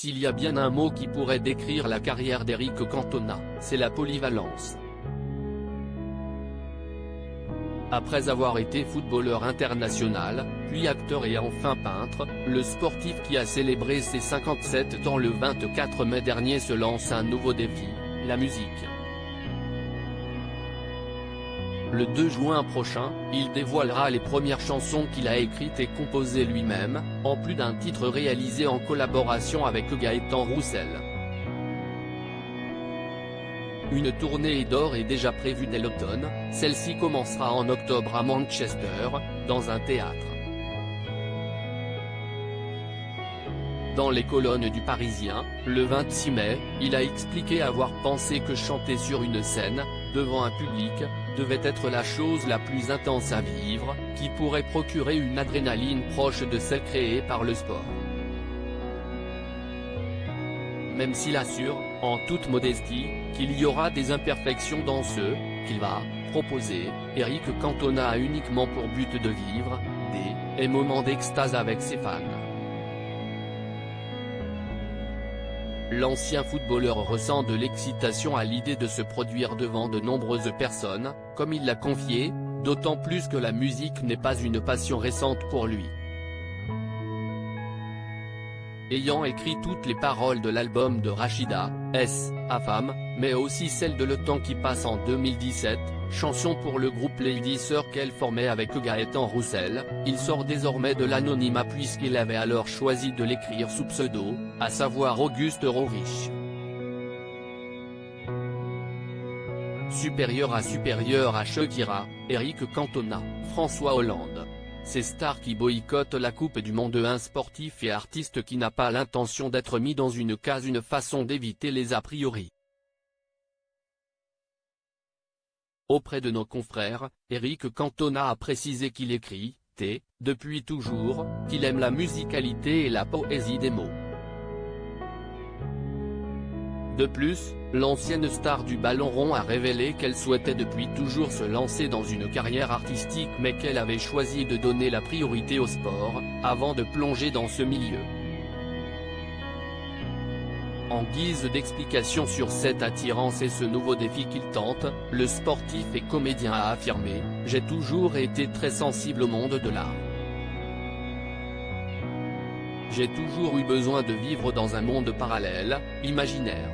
S'il y a bien un mot qui pourrait décrire la carrière d'Éric Cantona, c'est la polyvalence. Après avoir été footballeur international, puis acteur et enfin peintre, le sportif qui a célébré ses 57 ans le 24 mai dernier se lance un nouveau défi, la musique. Le 2 juin prochain, il dévoilera les premières chansons qu'il a écrites et composées lui-même, en plus d'un titre réalisé en collaboration avec Gaëtan Roussel. Une tournée d'or est déjà prévue dès l'automne, celle-ci commencera en octobre à Manchester, dans un théâtre. Dans les colonnes du Parisien, le 26 mai, il a expliqué avoir pensé que chanter sur une scène, devant un public, devait être la chose la plus intense à vivre, qui pourrait procurer une adrénaline proche de celle créée par le sport. Même s'il assure, en toute modestie, qu'il y aura des imperfections dans ce qu'il va proposer, Éric Cantona a uniquement pour but de vivre des moments d'extase avec ses fans. L'ancien footballeur ressent de l'excitation à l'idée de se produire devant de nombreuses personnes, comme il l'a confié, d'autant plus que la musique n'est pas une passion récente pour lui. Ayant écrit toutes les paroles de l'album de Rachida, sa femme, mais aussi celle de Le Temps qui passe en 2017, chanson pour le groupe Lady Sœur qu'elle formait avec Gaëtan Roussel, il sort désormais de l'anonymat puisqu'il avait alors choisi de l'écrire sous pseudo, à savoir Auguste Rorich. Supérieur à Shakira, Éric Cantona, François Hollande. Ces stars qui boycottent la Coupe du Monde, un sportif et artiste qui n'a pas l'intention d'être mis dans une case, une façon d'éviter les a priori. Auprès de nos confrères, Éric Cantona a précisé qu'il écrit, depuis toujours, qu'il aime la musicalité et la poésie des mots. De plus, l'ancienne star du ballon rond a révélé qu'elle souhaitait depuis toujours se lancer dans une carrière artistique mais qu'elle avait choisi de donner la priorité au sport, avant de plonger dans ce milieu. En guise d'explication sur cette attirance et ce nouveau défi qu'il tente, le sportif et comédien a affirmé « J'ai toujours été très sensible au monde de l'art. J'ai toujours eu besoin de vivre dans un monde parallèle, imaginaire.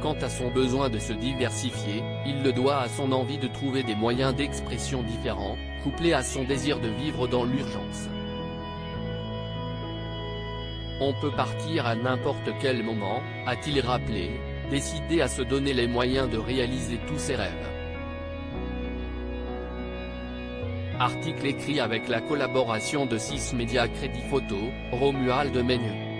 Quant à son besoin de se diversifier, il le doit à son envie de trouver des moyens d'expression différents, couplés à son désir de vivre dans l'urgence. On peut partir à n'importe quel moment, a-t-il rappelé, décidé à se donner les moyens de réaliser tous ses rêves. Article écrit avec la collaboration de 6 Médias Crédit Photo, Romuald Meigneux.